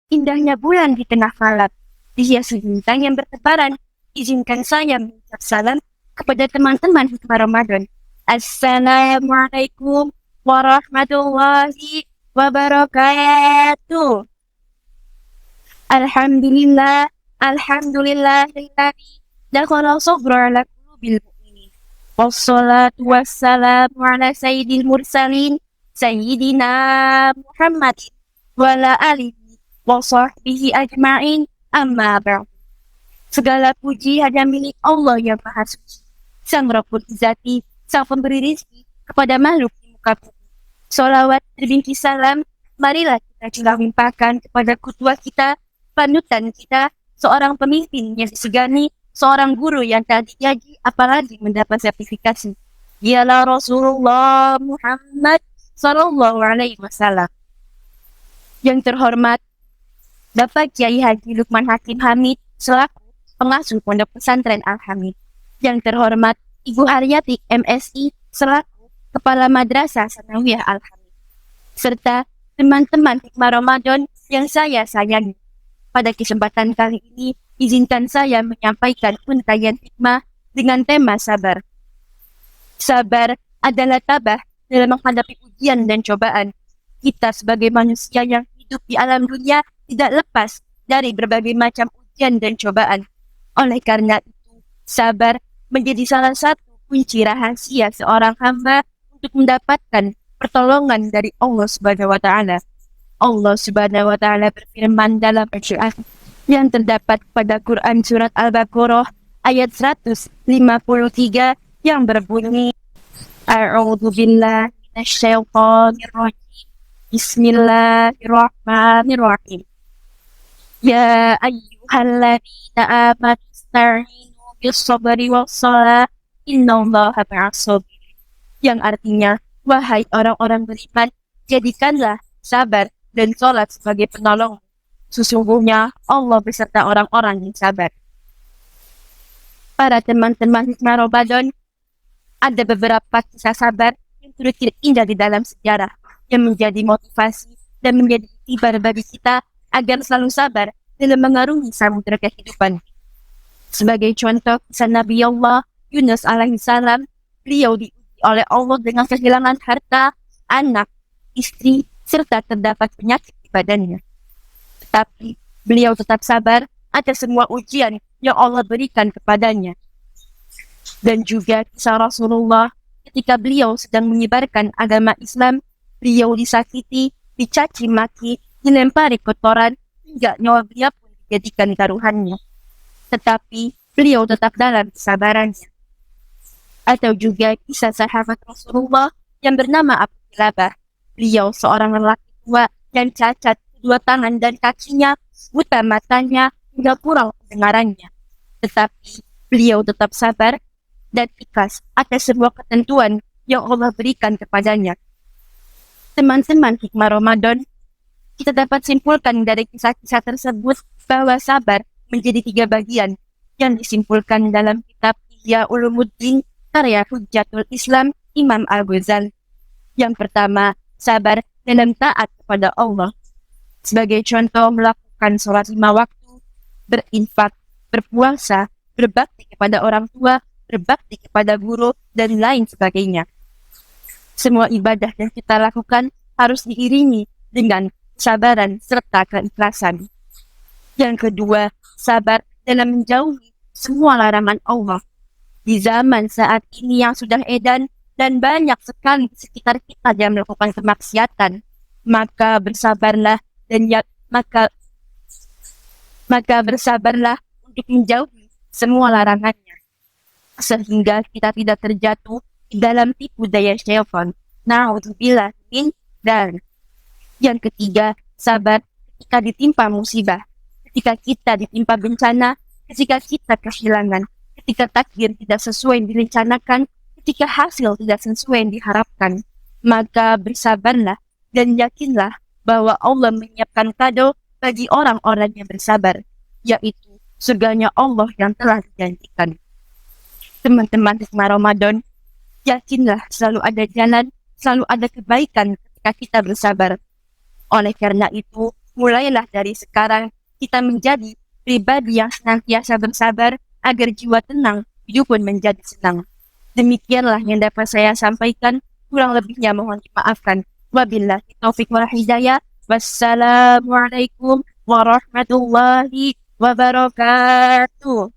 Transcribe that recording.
Indahnya bulan di tengah malam, dihiasi bintang yang bertebaran. Izinkan saya mengucap salam kepada teman-teman hikmah Ramadan. Assalamualaikum warahmatullahi wabarakatuh. Alhamdulillah, alhamdulillah, dakhala sabra ala qulubil mu'minin. Wassalatu wassalamu ala sayyidil mursalin, sayyidina Muhammadin wa ala alihi wa sahbihi ajma'in, amma ba'd. Segala puji hanya milik Allah yang Maha Suci, Sang Rabbul Izzati, Sang Pemberi Rizki kepada makhluk di muka bumi. Salawat berbinti salam, marilah kita juga limpahkan kepada kudwah kita, panutan kita, seorang pemimpin yang disegani, seorang guru yang tak digaji apalagi mendapat sertifikasi. Dialah Rasulullah Muhammad Sallallahu Alaihi Wasallam. Yang terhormat Bapak Kiai Haji Lukman Hakim Hamid selaku pengasuh Pondok Pesantren Al-Hamid. Yang terhormat Ibu Haryati MSI selaku Kepala Madrasah Sanawiyah Al-Hamid. Serta teman-teman hikmah Ramadan yang saya sayangi. Pada kesempatan kali ini, izinkan saya menyampaikan untayan hikmah dengan tema sabar. Sabar adalah tabah dalam menghadapi ujian dan cobaan. Kita sebagai manusia yang hidup di alam dunia tidak lepas dari berbagai macam ujian dan cobaan. Oleh karena itu, sabar menjadi salah satu kunci rahasia seorang hamba untuk mendapatkan pertolongan dari Allah Subhanahu wa Ta'ala. Allah Subhanahu wa Ta'ala berfirman dalam Al-Quran yang terdapat pada Quran surat Al-Baqarah ayat 153 yang berbunyi, A'udzu billahi minasyaitonir rajim. Bismillahirrahmanirrahim. Ya ayyuhalladzina amanu ista'inu bis-sabri was-shalah innallaha ma'as-sabirin. Yang artinya, wahai orang-orang beriman, jadikanlah sabar dan sholat sebagai penolong. Sesungguhnya Allah beserta orang-orang yang sabar. Para teman-teman hikmah Ramadan, ada beberapa kisah sabar yang turut indah di dalam sejarah yang menjadi motivasi dan menjadi ibadah bagi kita agar selalu sabar dalam mengarungi samudera kehidupan. Sebagai contoh, kisah Nabi Allah Yunus alaihissalam, beliau diuji oleh Allah dengan kehilangan harta, anak, istri, serta terdapat penyakit di badannya. Tetapi beliau tetap sabar atas semua ujian yang Allah berikan kepadanya. Dan juga kisah Rasulullah ketika beliau sedang menyebarkan agama Islam, beliau disakiti, dicaci maki, dilempari kotoran, hingga nyawa beliau pun dijadikan taruhannya. Tetapi beliau tetap dalam kesabarannya. Atau juga kisah sahabat Rasulullah yang bernama Abu Kilabah. Beliau seorang lelaki tua yang cacat kedua tangan dan kakinya, buta matanya, hingga kurang pendengarannya. Tetapi beliau tetap sabar dan ikhlas atas sebuah ketentuan yang Allah berikan kepadanya. Teman-teman hikmah Ramadan, kita dapat simpulkan dari kisah-kisah tersebut bahwa sabar menjadi 3 bagian yang disimpulkan dalam kitab Ihya Ulumuddin karya Hujjatul Islam Imam Al-Ghazali. Yang pertama, sabar dalam taat kepada Allah. Sebagai contoh, melakukan sholat 5 waktu, berinfak, berpuasa, berbakti kepada orang tua, berbakti kepada guru, dan lain sebagainya. Semua ibadah yang kita lakukan harus diiringi dengan kesabaran serta keikhlasan. Yang kedua, sabar dalam menjauhi semua larangan Allah. Di zaman saat ini yang sudah edan dan banyak sekali di sekitar kita yang melakukan kemaksiatan, maka bersabarlah dan maka bersabarlah untuk menjauhi semua larangannya, sehingga kita tidak terjatuh di dalam tipu daya syaitan. Na'udzubillah min dzalik. Yang ketiga, sabar ketika ditimpa musibah, ketika kita ditimpa bencana, ketika kita kehilangan, ketika takdir tidak sesuai yang direncanakan, ketika hasil tidak sesuai yang diharapkan, maka bersabarlah dan yakinlah bahwa Allah menyiapkan kado bagi orang-orang yang bersabar, yaitu surganya Allah yang telah dijanjikan. Teman-teman hikmah Ramadan, yakinlah selalu ada jalan, selalu ada kebaikan ketika kita bersabar. Oleh karena itu, mulailah dari sekarang kita menjadi pribadi yang senantiasa bersabar agar jiwa tenang, hidup pun menjadi senang. Demikianlah yang dapat saya sampaikan, kurang lebihnya mohon dimaafkan. Wabillahi taufiq wal hidayah. Wassalamualaikum warahmatullahi wabarakatuh.